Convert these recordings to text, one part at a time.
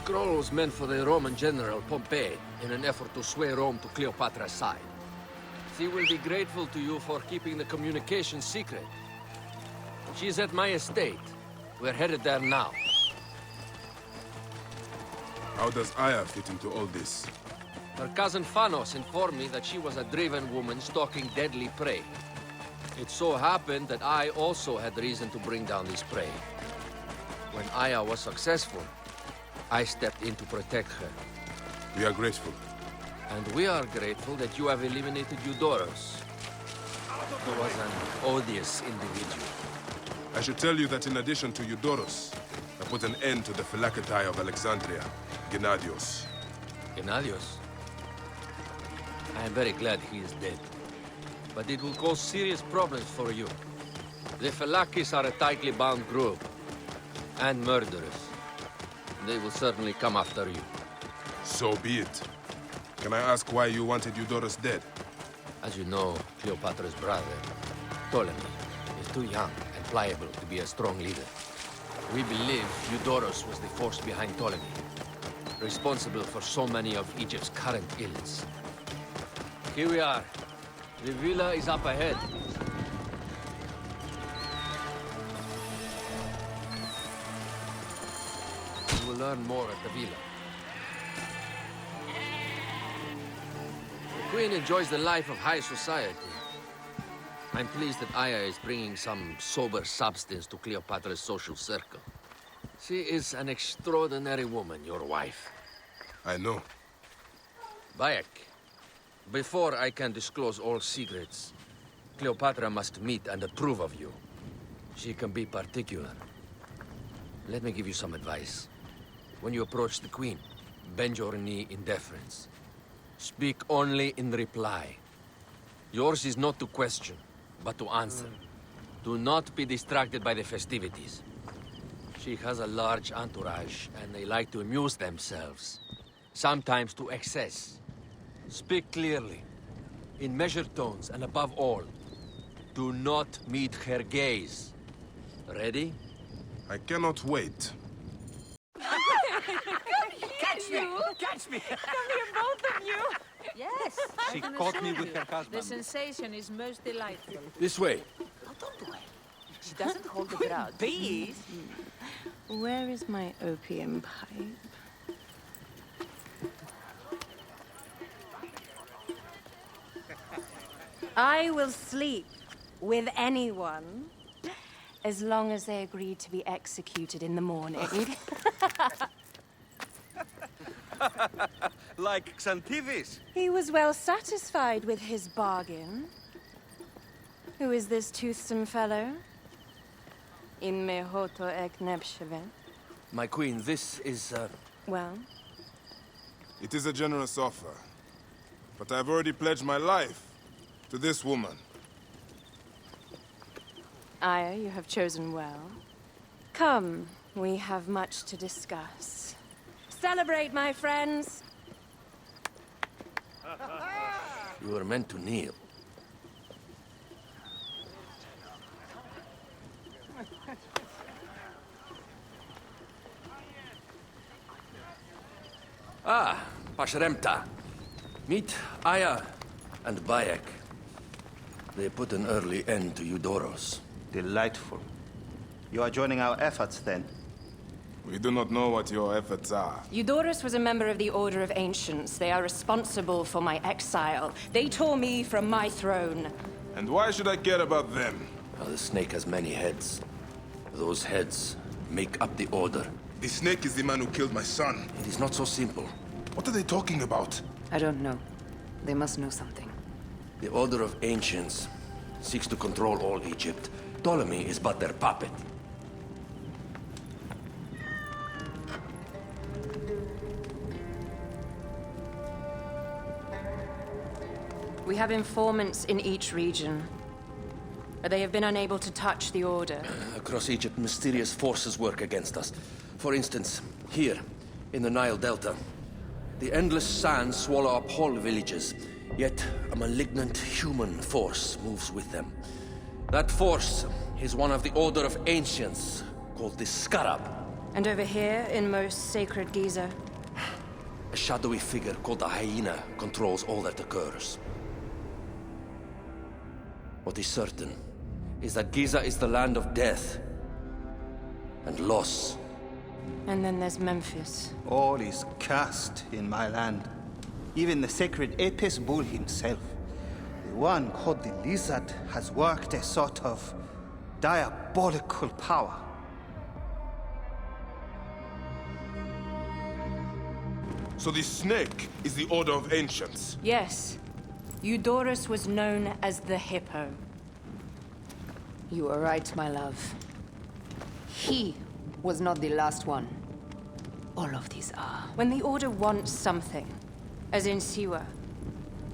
scroll was meant for the Roman general Pompey in an effort to sway Rome to Cleopatra's side. She will be grateful to you for keeping the communication secret. She's at my estate. We're headed there now. How does Aya fit into all this? Her cousin Phanos informed me that she was a driven woman stalking deadly prey. It so happened that I also had reason to bring down this prey. When Aya was successful, I stepped in to protect her. We are grateful. And we are grateful that you have eliminated Eudorus. He was an odious individual. I should tell you that in addition to Eudorus, I put an end to the Phylactery of Alexandria, Gennadios. Gennadios? I am very glad he is dead. But it will cause serious problems for you. The Phylakis are a tightly bound group. And murderers. They will certainly come after you. So be it. Can I ask why you wanted Eudorus dead? As you know, Cleopatra's brother, Ptolemy, is too young and pliable to be a strong leader. We believe Eudorus was the force behind Ptolemy, responsible for so many of Egypt's current ills. Here we are. The villa is up ahead. You will learn more at the villa. The Queen enjoys the life of high society. I'm pleased that Aya is bringing some sober substance to Cleopatra's social circle. She is an extraordinary woman, your wife. I know. Bayek, before I can disclose all secrets, Cleopatra must meet and approve of you. She can be particular. Let me give you some advice. When you approach the Queen, bend your knee in deference. Speak only in reply. Yours is not to question, but to answer. Do not be distracted by the festivities. She has a large entourage, and they like to amuse themselves. Sometimes to excess. Speak clearly, in measured tones, and above all, do not meet her gaze. Ready? I cannot wait. Catch me! Catch me! Come here, both of you! Yes. She caught me with her husband. The sensation is most delightful. This way. Oh, don't do it. She doesn't hold a grudge. Please? Where is my opium pipe? I will sleep with anyone as long as they agree to be executed in the morning. Like Xantivis. He was well satisfied with his bargain. Who is this toothsome fellow? In mehoto ek nebsheve. My queen, this is, Well, It is a generous offer. But I've already pledged my life to this woman. Aya, you have chosen well. Come, we have much to discuss. Celebrate, my friends! you were meant to kneel. Ah, Pashremta. Meet Aya and Bayek. They put an early end to Eudorus. Delightful. You are joining our efforts, then? We do not know what your efforts are. Eudorus was a member of the Order of Ancients. They are responsible for my exile. They tore me from my throne. And why should I care about them? Now, the snake has many heads. Those heads make up the Order. The snake is the man who killed my son. It is not so simple. What are they talking about? I don't know. They must know something. The Order of Ancients seeks to control all Egypt. Ptolemy is but their puppet. We have informants in each region. They have been unable to touch the Order. Across Egypt, mysterious forces work against us. For instance, here, in the Nile Delta, the endless sands swallow up whole villages, yet a malignant human force moves with them. That force is one of the Order of Ancients, called the Scarab. And over here, in most sacred Giza, A shadowy figure called the Hyena controls all that occurs. What is certain is that Giza is the land of death and loss. and then there's Memphis. All is cursed in my land. Even the sacred Apis bull himself. The one called the Lizard has worked a sort of diabolical power. So the snake is the Order of Ancients. Yes, Eudorus was known as the Hippo. You are right, my love. He was not the last one. All of these are. When the Order wants something, as in Siwa,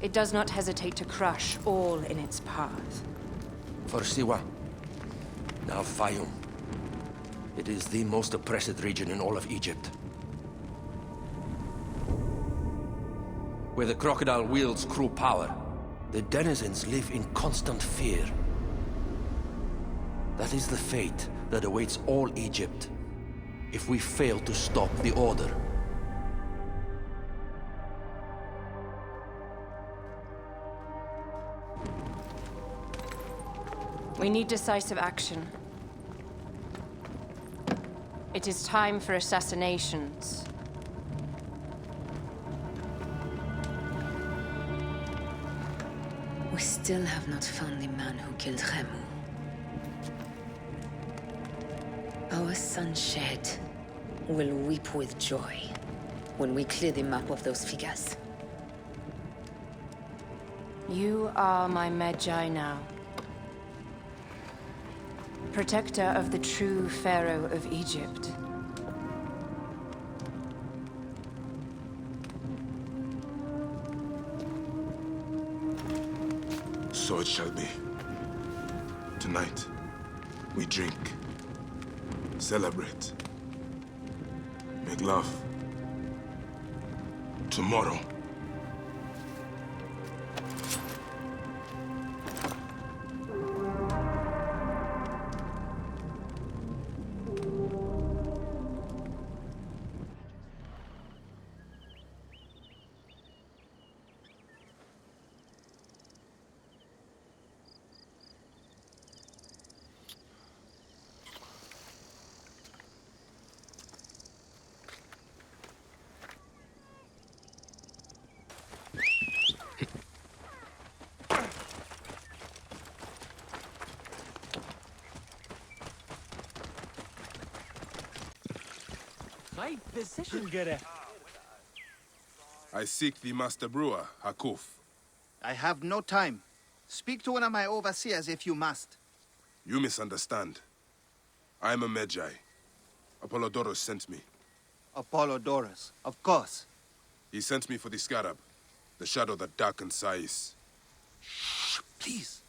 it does not hesitate to crush all in its path. For Siwa, now Fayum. It is the most oppressed region in all of Egypt. Where the crocodile wields cruel power, the denizens live in constant fear. That is the fate that awaits all Egypt if we fail to stop the Order. We need decisive action. It is time for assassinations. We still have not found the man who killed Remu. Our son Shed will weep with joy when we clear the map of those figures. You are my Magi now. Protector of the true Pharaoh of Egypt. So it shall be. Tonight, we drink, celebrate, make love. Tomorrow, I seek the Master Brewer, Hakuf. I have no time. Speak to one of my overseers if you must. You misunderstand. I am a Magi. Apollodorus sent me. Apollodorus, of course. He sent me for the Scarab, the shadow that darkens Sais. Shh, please.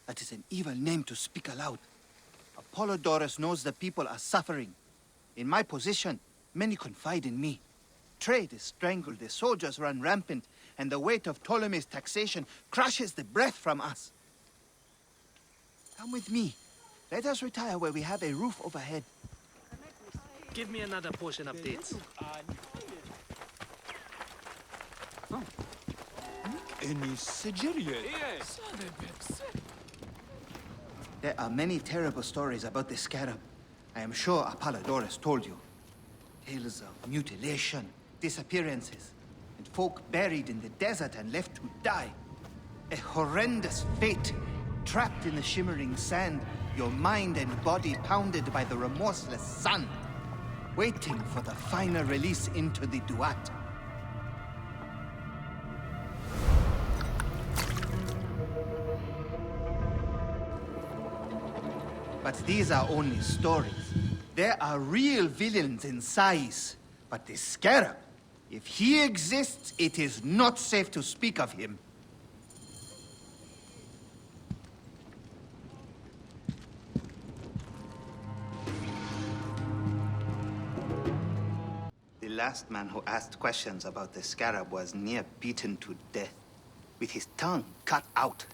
That is an evil name to speak aloud. Apollodorus knows the people are suffering. In my position, many confide in me. Trade is strangled, the soldiers run rampant, and the weight of Ptolemy's taxation crushes the breath from us. Come with me. Let us retire where we have a roof overhead. Give me another portion of dates. There are many terrible stories about the Scarab. I am sure Apollodorus told you. Tales of mutilation, disappearances, and folk buried in the desert and left to die. A horrendous fate, trapped in the shimmering sand, your mind and body pounded by the remorseless sun, waiting for the final release into the Duat. But these are only stories. There are real villains in Sais. But the Scarab, if he exists, it is not safe to speak of him. The last man who asked questions about the Scarab was near beaten to death, with his tongue cut out.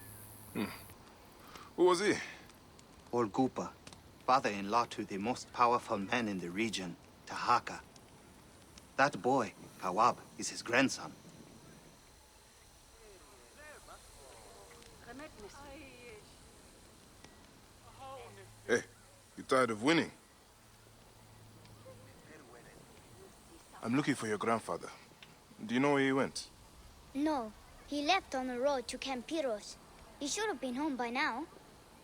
Who was he? Olgupa, father-in-law to the most powerful man in the region. Tahaka. That boy, Kawab, is his grandson. Hey, you tired of winning? I'm looking for your grandfather. Do you know where he went? No, he left on the road to Camp Piros. He should have been home by now.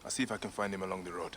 I'll see if I can find him along the road.